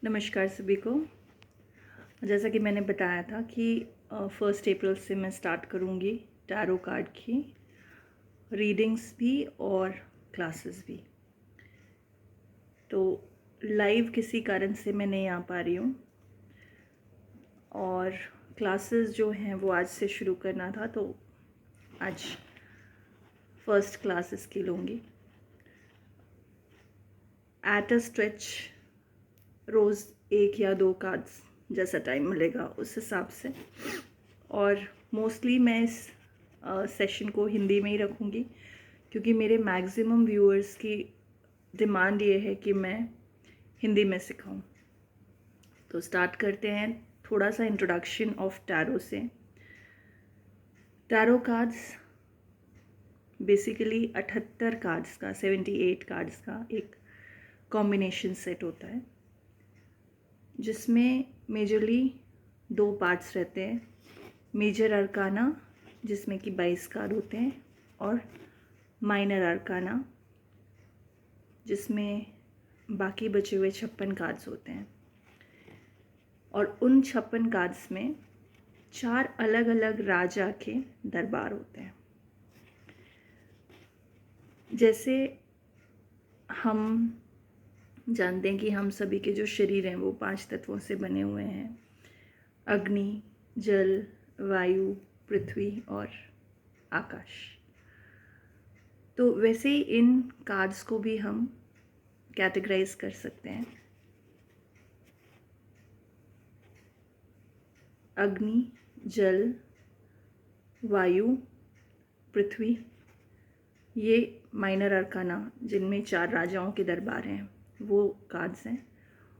नमस्कार सभी को। जैसा कि मैंने बताया था कि 1 अप्रैल से मैं स्टार्ट करूँगी टैरो कार्ड की रीडिंग्स भी और क्लासेस भी। तो लाइव किसी कारण से मैं नहीं आ पा रही हूँ और क्लासेस जो हैं वो आज से शुरू करना था, तो आज फर्स्ट क्लास इसकी लूँगी। एट अ स्ट्रेच रोज़ 1 या 2 कार्ड्स जैसा टाइम मिलेगा उस हिसाब से, और मोस्टली मैं इस सेशन को हिंदी में ही रखूँगी क्योंकि मेरे मैक्सिमम व्यूअर्स की डिमांड ये है कि मैं हिंदी में सिखाऊं। तो स्टार्ट करते हैं थोड़ा सा इंट्रोडक्शन ऑफ टैरो से। टैरो कार्ड्स बेसिकली 78 कार्ड्स का 78 कार्ड्स का एक कॉम्बिनेशन सेट होता है, जिसमें मेजरली 2 पार्ट्स रहते हैं। मेजर अरकाना जिसमें कि 22 कार्ड होते हैं, और माइनर अरकाना जिसमें बाकी बचे हुए 56 कार्ड्स होते हैं। और उन 56 कार्ड्स में 4 अलग अलग राजा के दरबार होते हैं। जैसे हम जानते हैं कि हम सभी के जो शरीर हैं वो 5 तत्वों से बने हुए हैं: अग्नि, जल, वायु, पृथ्वी और आकाश। तो वैसे ही इन कार्ड्स को भी हम कैटेगराइज कर सकते हैं। अग्नि, जल, वायु, पृथ्वी, ये माइनर अरकाना जिनमें 4 राजाओं के दरबार हैं वो कार्ड्स हैं।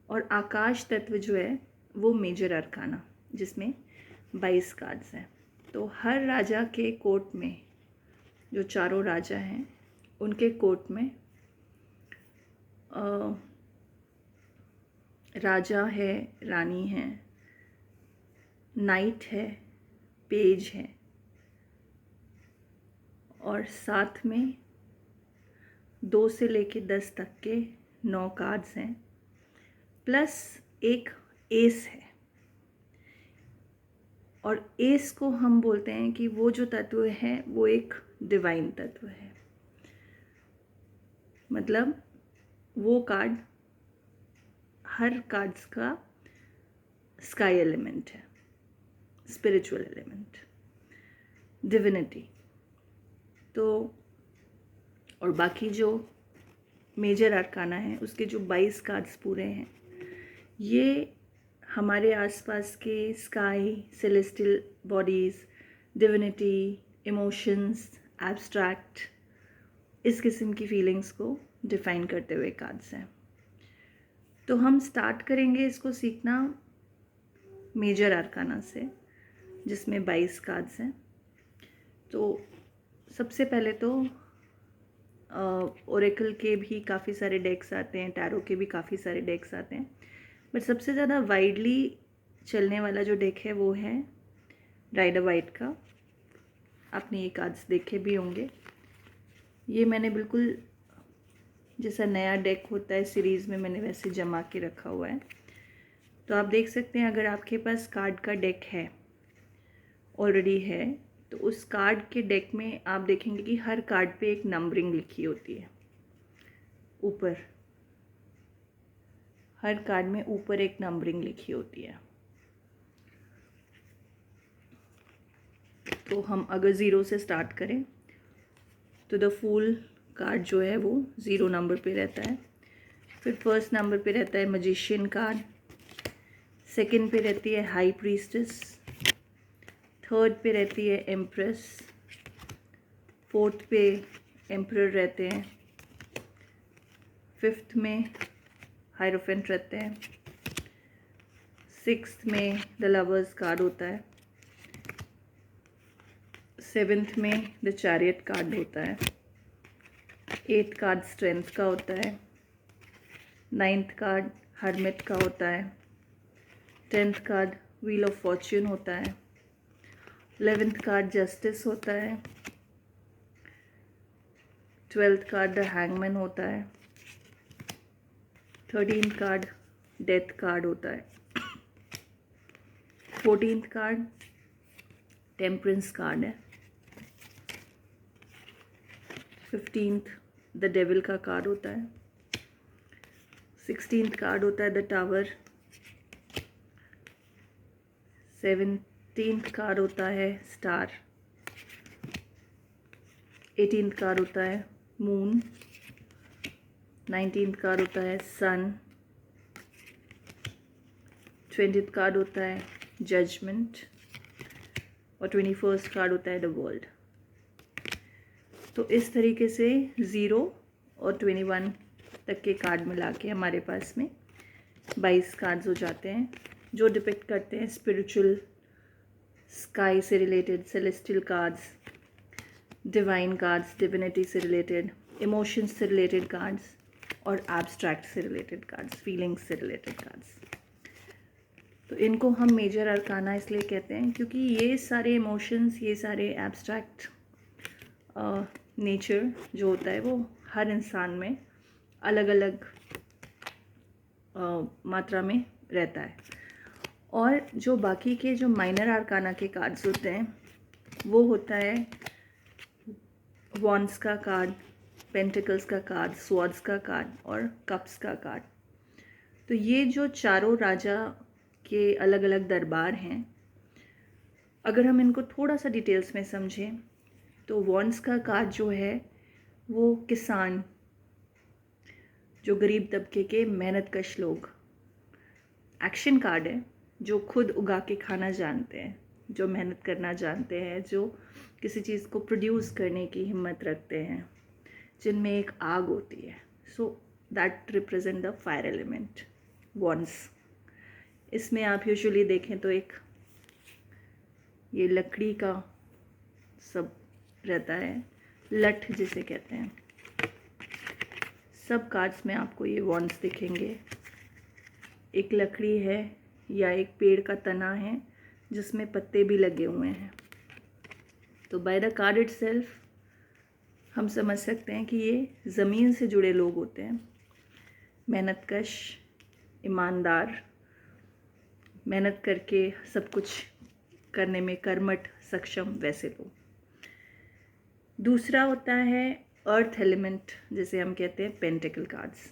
और आकाश तत्व जो है वो मेजर अरकाना जिसमें 22 कार्ड्स हैं। तो हर राजा के कोर्ट में, जो चारों राजा हैं उनके कोर्ट में राजा है, रानी है, नाइट है, पेज है, और साथ में 2 से लेके 10 तक के 9 कार्ड्स हैं, प्लस एक एस है। और एस को हम बोलते हैं कि वो जो तत्व है वो एक डिवाइन तत्व है। मतलब वो कार्ड हर कार्ड्स का स्काई एलिमेंट है, स्पिरिचुअल एलिमेंट, डिविनिटी। तो और बाकी जो मेजर अरकाना है उसके जो 22 कार्ड्स पूरे हैं, ये हमारे आसपास के sky, celestial bodies, divinity, emotions, abstract, इस किस्म की फीलिंग्स को डिफ़ाइन करते हुए कार्ड्स हैं। तो हम स्टार्ट करेंगे इसको सीखना मेजर अरकाना से, जिसमें 22 कार्ड्स हैं। तो सबसे पहले तो ओरेकल के भी काफ़ी सारे डेक्स आते हैं, टैरो के भी काफ़ी सारे डेक्स आते हैं, बट सबसे ज़्यादा वाइडली चलने वाला जो डेक है वो है राइडर वाइट का। आपने ये कार्ड्स देखे भी होंगे। ये मैंने बिल्कुल जैसा नया डेक होता है सीरीज़ में, मैंने वैसे जमा के रखा हुआ है। तो आप देख सकते हैं, अगर आपके पास कार्ड का डेक है, ऑलरेडी है, तो उस कार्ड के डेक में आप देखेंगे कि हर कार्ड पे एक नंबरिंग लिखी होती है। ऊपर हर कार्ड में ऊपर एक नंबरिंग लिखी होती है। तो हम अगर 0 से स्टार्ट करें तो द फूल कार्ड जो है वो 0 नंबर पे रहता है। फिर फर्स्ट नंबर पे रहता है मैजिशियन कार्ड, सेकंड पे रहती है हाई प्रीस्टेस, थर्ड पे रहती है एम्प्रेस, फोर्थ पे एम्परर रहते हैं, फिफ्थ में हायरोफेंट रहते हैं, सिक्स्थ में द लवर्स कार्ड होता है, सेवेंथ में द चैरियट कार्ड होता है, एट्थ कार्ड स्ट्रेंथ का होता है, नाइन्थ कार्ड हर्मिट का होता है, 10th card wheel of Fortune होता है, 11th कार्ड जस्टिस होता है, 12th कार्ड द हैंगमैन होता है, 13th कार्ड डेथ कार्ड होता है। 14th कार्ड टेम्परेंस कार्ड है। 15th द डेविल का कार्ड होता है। 16th कार्ड होता है द टावर। 17th कार्ड होता है स्टार। 18th कार्ड होता है मून। 19th कार्ड होता है सन। 20th कार्ड होता है जजमेंट और 21st कार्ड होता है द वर्ल्ड। तो इस तरीके से 0 और 21 तक के कार्ड मिला के हमारे पास में 22 कार्ड्स हो जाते हैं, जो डिपिक्ट करते हैं स्पिरिचुअल, स्काई से related celestial cards, divine cards, divinity से रिलेटेड, इमोशंस से रिलेटेड कार्ड्स और एब्स्ट्रैक्ट से रिलेटेड कार्ड्स, फीलिंग्स से रिलेटेड कार्ड्स। तो इनको हम मेजर अरकाना इसलिए कहते हैं क्योंकि ये सारे इमोशंस, ये सारे एब्स्ट्रैक्ट नेचर जो होता है वो हर इंसान में अलग अलग मात्रा में रहता है। और जो बाकी के जो माइनर आर्काना के कार्ड्स होते हैं वो होता है वॉन्ड्स का कार्ड, पेंटिकल्स का कार्ड, स्वॉर्ड्स का कार्ड और कप्स का कार्ड। तो ये जो चारों राजा के अलग अलग दरबार हैं, अगर हम इनको थोड़ा सा डिटेल्स में समझें तो वॉन्ड्स का कार्ड जो है वो किसान, जो गरीब तबके के मेहनतकश लोग, एक्शन कार्ड है जो खुद उगा के खाना जानते हैं, जो मेहनत करना जानते हैं, जो किसी चीज़ को प्रोड्यूस करने की हिम्मत रखते हैं, जिनमें एक आग होती है। So that represent the fire element wands. इसमें आप यूजुअली देखें तो एक ये लकड़ी का सब रहता है, लठ जिसे कहते हैं। सब कार्ड्स में आपको ये वॉन्ड्स दिखेंगे। एक लकड़ी है या एक पेड़ का तना है जिसमें पत्ते भी लगे हुए हैं। तो बाय द कार्ड इटसेल्फ हम समझ सकते हैं कि ये ज़मीन से जुड़े लोग होते हैं, मेहनतकश, ईमानदार, मेहनत करके सब कुछ करने में कर्मठ, सक्षम वैसे लोग। दूसरा होता है अर्थ एलिमेंट, जिसे हम कहते हैं पेंटिकल कार्ड्स।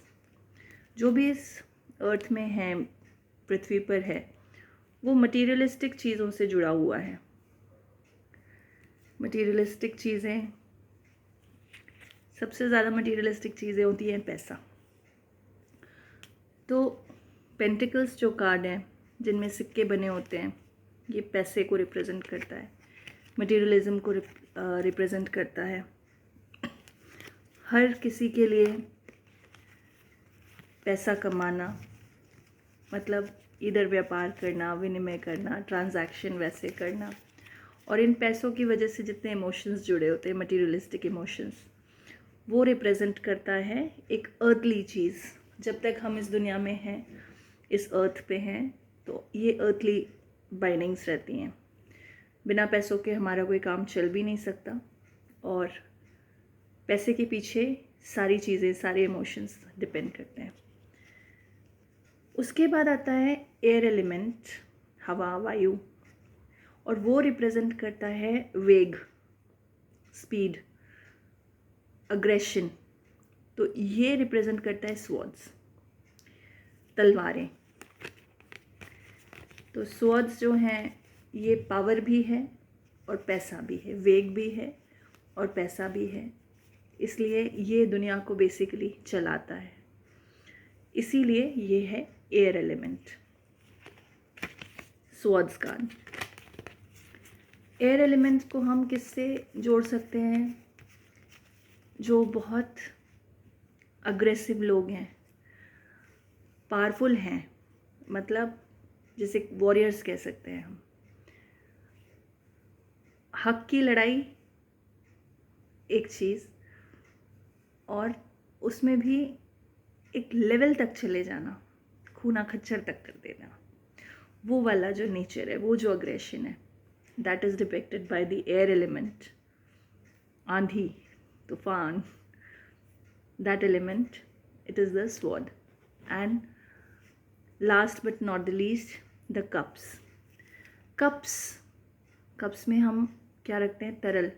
जो भी इस अर्थ में है, पृथ्वी पर है, वो मटीरियलिस्टिक चीज़ों से जुड़ा हुआ है। मटीरियलिस्टिक चीज़ें, सबसे ज़्यादा मटीरियलिस्टिक चीज़ें होती हैं पैसा। तो पेंटिकल्स जो कार्ड हैं जिनमें सिक्के बने होते हैं, ये पैसे को रिप्रेजेंट करता है, मटीरियलिज्म को रिप्रेजेंट करता है। हर किसी के लिए पैसा कमाना मतलब इधर व्यापार करना, विनिमय करना, ट्रांजैक्शन वैसे करना, और इन पैसों की वजह से जितने इमोशंस जुड़े होते हैं, मटीरियलिस्टिक इमोशंस, वो रिप्रेजेंट करता है एक अर्थली चीज़। जब तक हम इस दुनिया में हैं, इस अर्थ पे हैं, तो ये अर्थली बाइंडिंग्स रहती हैं। बिना पैसों के हमारा कोई काम चल भी नहीं सकता, और पैसे के पीछे सारी चीज़ें, सारे इमोशंस डिपेंड करते हैं। उसके बाद आता है एयर एलिमेंट, हवा, वायु, और वो रिप्रेजेंट करता है वेग, स्पीड, अग्रेशन। तो ये रिप्रेजेंट करता है स्वॉर्ड्स, तलवारें। तो स्वॉर्ड्स जो हैं ये पावर भी है और पैसा भी है, वेग भी है और पैसा भी है, इसलिए ये दुनिया को बेसिकली चलाता है। इसीलिए ये है air element, swords card. Air element को हम किससे जोड़ सकते हैं? जो बहुत अग्रेसिव लोग हैं, पावरफुल हैं, मतलब जैसे वॉरियर्स कह सकते हैं हम। हक की लड़ाई एक चीज़, और उसमें भी एक लेवल तक चले जाना, खूना खच्चर तक कर देना, वो वाला जो नेचर है, वो जो अग्रेशन है, that is depicted by the air element. आंधी, तूफान, that element, it is the sword. And last but not the least, the cups. Cups में हम क्या रखते हैं? तरल,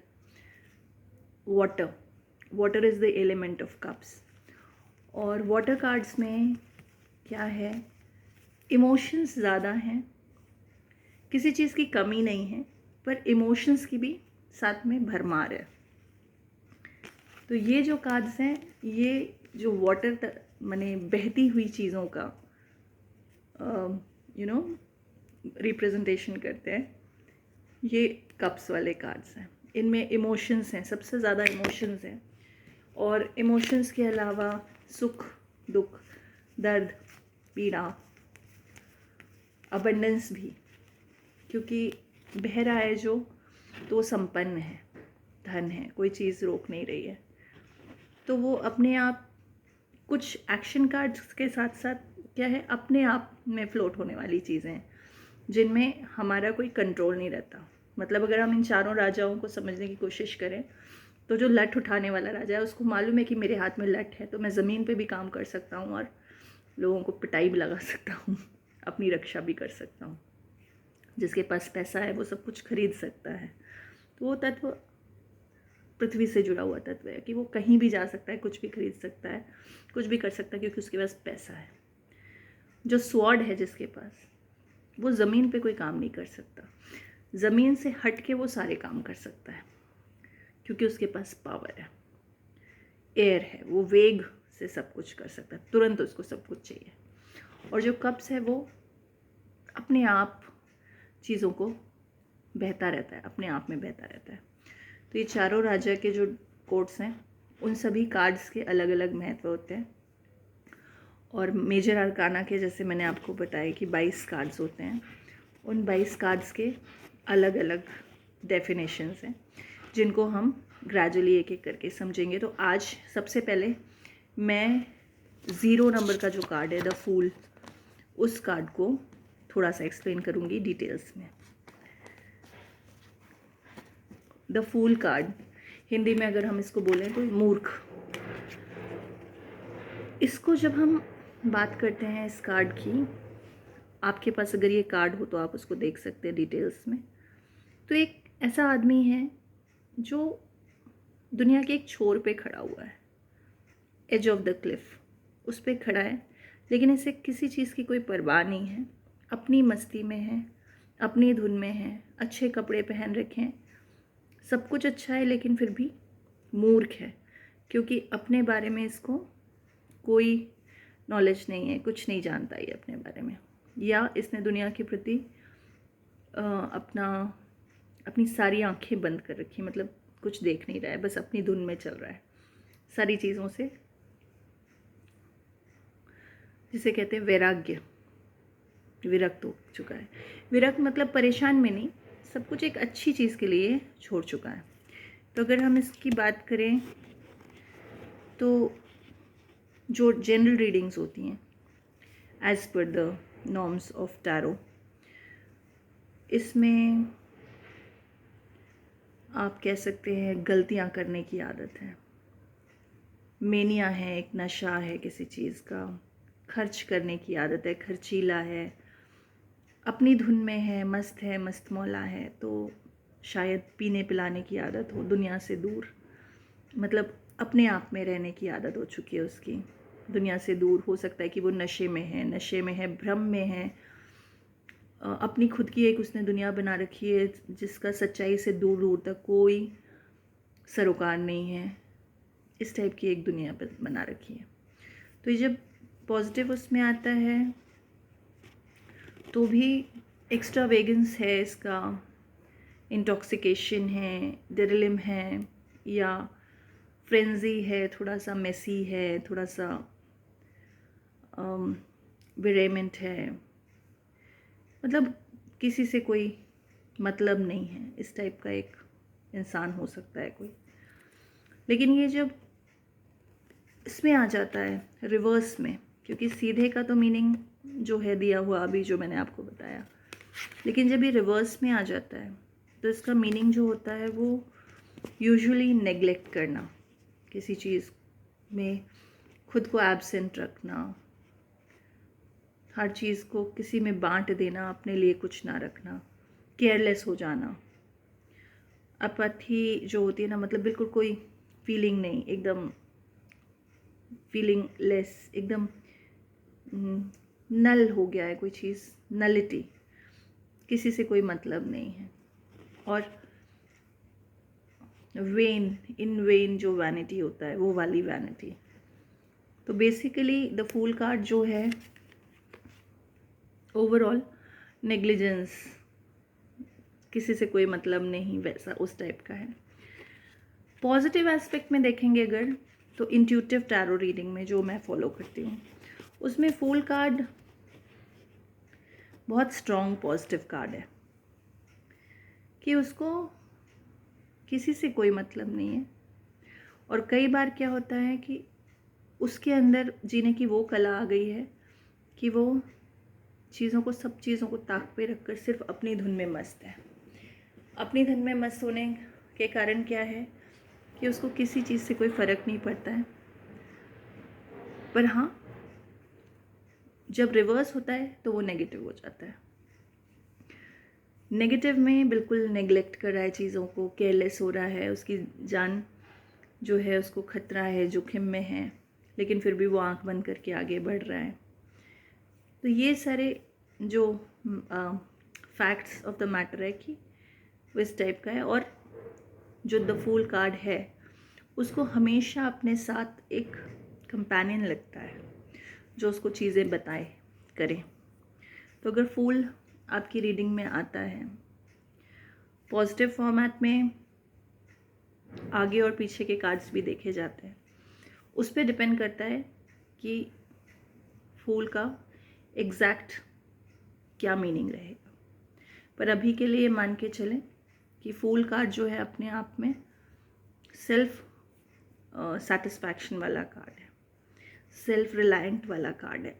water is the element of cups. और वाटर कार्ड्स में क्या है? इमोशंस ज़्यादा हैं, किसी चीज़ की कमी नहीं है, पर इमोशंस की भी साथ में भरमार है। तो ये जो कार्ड्स हैं, ये जो वाटर माने बहती हुई चीज़ों का रिप्रेजेंटेशन करते हैं, ये कप्स वाले कार्ड्स हैं। इनमें इमोशंस हैं, सबसे ज़्यादा इमोशंस हैं। और इमोशंस के अलावा सुख, दुख, दर्द, पीड़ा, अबंडेंस भी, क्योंकि बह रहा है जो, तो संपन्न है, धन है, कोई चीज़ रोक नहीं रही है। तो वो अपने आप, कुछ एक्शन कार्ड्स के साथ साथ क्या है, अपने आप में फ्लोट होने वाली चीज़ें हैं जिनमें हमारा कोई कंट्रोल नहीं रहता। मतलब अगर हम इन चारों राजाओं को समझने की कोशिश करें, तो जो लठ उठाने वाला राजा है उसको मालूम है कि मेरे हाथ में लठ है, तो मैं ज़मीन पे भी काम कर सकता हूँ और लोगों को पिटाई भी लगा सकता हूँ, अपनी रक्षा भी कर सकता हूँ। जिसके पास पैसा है वो सब कुछ खरीद सकता है। तो वो तत्व पृथ्वी से जुड़ा हुआ तत्व है कि वो कहीं भी जा सकता है, कुछ भी खरीद सकता है, कुछ भी कर सकता है, क्योंकि उसके पास पैसा है। जो स्वॉर्ड है जिसके पास, वो ज़मीन पे कोई काम नहीं कर सकता, ज़मीन से हट के वो सारे काम कर सकता है, क्योंकि उसके पास पावर है, एयर है, वो वेग से सब कुछ कर सकता है, तुरंत उसको सब कुछ चाहिए। और जो कप्स है वो अपने आप चीज़ों को बहता रहता है, अपने आप में बहता रहता है। तो ये चारों राजा के जो कोट्स हैं, उन सभी कार्ड्स के अलग अलग महत्व होते हैं। और मेजर अरकाना के, जैसे मैंने आपको बताया कि 22 कार्ड्स होते हैं, उन 22 कार्ड्स के अलग अलग डेफिनेशंस हैं, जिनको हम ग्रेजुअली एक एक करके समझेंगे। तो आज सबसे पहले मैं 0 नंबर का जो कार्ड है, द फूल, उस कार्ड को थोड़ा सा एक्सप्लेन करूँगी डिटेल्स में। द फूल कार्ड, हिंदी में अगर हम इसको बोलें तो मूर्ख। इसको जब हम बात करते हैं इस कार्ड की, आपके पास अगर ये कार्ड हो तो आप उसको देख सकते हैं डिटेल्स में। तो एक ऐसा आदमी है जो दुनिया के एक छोर पे खड़ा हुआ है, एज ऑफ द क्लिफ, उस पे खड़ा है, लेकिन इसे किसी चीज़ की कोई परवाह नहीं है, अपनी मस्ती में है, अपनी धुन में है, अच्छे कपड़े पहन रखे हैं, सब कुछ अच्छा है, लेकिन फिर भी मूर्ख है, क्योंकि अपने बारे में इसको कोई नॉलेज नहीं है, कुछ नहीं जानता ये अपने बारे में, या इसने दुनिया के प्रति अपनी सारी आंखें बंद कर रखी, मतलब कुछ देख नहीं रहा है, बस अपनी धुन में चल रहा है, सारी चीज़ों से, जिसे कहते हैं वैराग्य, विरक्त हो चुका है। विरक्त मतलब परेशान में नहीं, सब कुछ एक अच्छी चीज़ के लिए छोड़ चुका है। तो अगर हम इसकी बात करें तो जो जनरल रीडिंग्स होती हैं as per the norms of tarot, इसमें आप कह सकते हैं गलतियां करने की आदत है, मेनिया है, एक नशा है किसी चीज़ का, खर्च करने की आदत है, खर्चीला है, अपनी धुन में है, मस्त मौला है, तो शायद पीने पिलाने की आदत हो, दुनिया से दूर, मतलब अपने आप में रहने की आदत हो चुकी है उसकी, दुनिया से दूर। हो सकता है कि वो नशे में है, भ्रम में है, अपनी खुद की एक उसने दुनिया बना रखी है जिसका सच्चाई से दूर दूर तक कोई सरोकार नहीं है, इस टाइप की एक दुनिया बना रखी है। तो ये जब पॉजिटिव उसमें आता है तो भी एक्स्ट्रा वेगन्स है इसका, इंटॉक्सिकेशन है, डेरिलिम है, या फ्रेंजी है, थोड़ा सा मेसी है, थोड़ा सा विरेमेंट है, मतलब किसी से कोई मतलब नहीं है, इस टाइप का एक इंसान हो सकता है कोई। लेकिन ये जब इसमें आ जाता है रिवर्स में, क्योंकि सीधे का तो मीनिंग जो है दिया हुआ अभी जो मैंने आपको बताया, लेकिन जब ये रिवर्स में आ जाता है तो इसका मीनिंग जो होता है वो यूजुअली नेग्लेक्ट करना, किसी चीज़ में खुद को एब्सेंट रखना, हर चीज़ को किसी में बांट देना, अपने लिए कुछ ना रखना, केयरलेस हो जाना, अपैथी जो होती है ना, मतलब बिल्कुल कोई फीलिंग नहीं, एकदम फीलिंगलेस, एकदम नल हो गया है कोई चीज़, नलिटी, किसी से कोई मतलब नहीं है। और वेन, इन वेन जो वैनिटी होता है, वो वाली वैनिटी। तो बेसिकली द फूल कार्ड जो है ओवरऑल नेग्लिजेंस, किसी से कोई मतलब नहीं, वैसा उस टाइप का है। पॉजिटिव एस्पेक्ट में देखेंगे अगर, तो इंट्यूटिव टैरो रीडिंग में जो मैं फॉलो करती हूँ, उसमें फूल कार्ड बहुत स्ट्रॉन्ग पॉजिटिव कार्ड है कि उसको किसी से कोई मतलब नहीं है। और कई बार क्या होता है कि उसके अंदर जीने की वो कला आ गई है कि वो चीज़ों को, सब चीज़ों को ताक पे रखकर सिर्फ अपनी धुन में मस्त है। अपनी धुन में मस्त होने के कारण क्या है कि उसको किसी चीज़ से कोई फ़र्क नहीं पड़ता है। पर हाँ, जब रिवर्स होता है तो वो नेगेटिव हो जाता है। नेगेटिव में बिल्कुल नेग्लेक्ट कर रहा है चीज़ों को, केयरलेस हो रहा है, उसकी जान जो है उसको खतरा है, जोखिम में है, लेकिन फिर भी वो आंख बंद करके आगे बढ़ रहा है। तो ये सारे जो फैक्ट्स ऑफ द मैटर है कि वो इस टाइप का है। और जो द फूल कार्ड है उसको हमेशा अपने साथ एक कंपेनियन लगता है जो उसको चीज़ें बताए, करे। तो अगर फूल आपकी रीडिंग में आता है पॉजिटिव फॉर्मेट में, आगे और पीछे के कार्ड्स भी देखे जाते हैं, उस पर डिपेंड करता है कि फूल का एग्जैक्ट क्या मीनिंग रहेगा। पर अभी के लिए मान के चलें कि फूल कार्ड जो है अपने आप में सेल्फ सेटिस्फैक्शन वाला कार्ड है, सेल्फ रिलायंट वाला कार्ड है।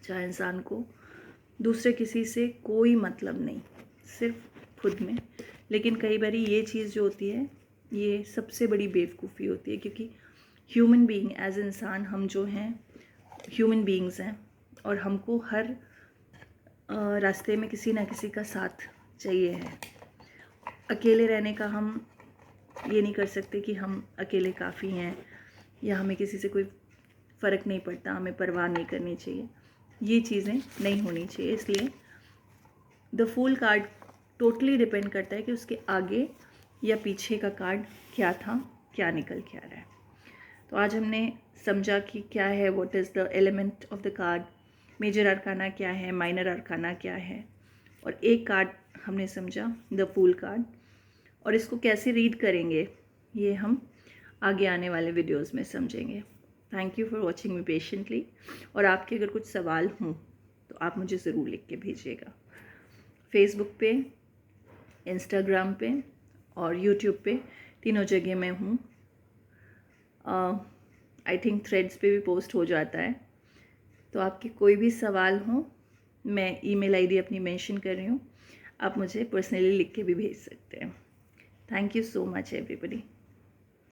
चाहे इंसान को दूसरे किसी से कोई मतलब नहीं, सिर्फ खुद में। लेकिन कई बार ये चीज़ जो होती है ये सबसे बड़ी बेवकूफ़ी होती है, क्योंकि ह्यूमन बीइंग एज इंसान हम जो हैं ह्यूमन बीइंग्स हैं, और हमको हर रास्ते में किसी ना किसी का साथ चाहिए है। अकेले रहने का हम ये नहीं कर सकते कि हम अकेले काफ़ी हैं, या हमें किसी से कोई फ़र्क नहीं पड़ता, हमें परवाह नहीं करनी चाहिए, ये चीज़ें नहीं होनी चाहिए। इसलिए the fool card totally depend करता है कि उसके आगे या पीछे का कार्ड क्या था, क्या निकल के आ रहा है। तो आज हमने समझा कि क्या है, what is the element of the card, major arcana क्या है, माइनर अरकाना क्या है, और एक कार्ड हमने समझा द फूल कार्ड। और इसको कैसे रीड करेंगे ये हम आगे आने वाले वीडियोस में समझेंगे। Thank you for watching me patiently. और आपके अगर कुछ सवाल हों तो आप मुझे ज़रूर लिख के भेजिएगा। फेसबुक पे, इंस्टाग्राम पे और यूट्यूब पे, तीनों जगह मैं हूँ। आई थिंक थ्रेड्स पे भी पोस्ट हो जाता है। तो आपके कोई भी सवाल हो, मैं ईमेल आईडी अपनी मेंशन कर रही हूँ, आप मुझे पर्सनली लिख के भी भेज सकते हैं। Thank you so much everybody.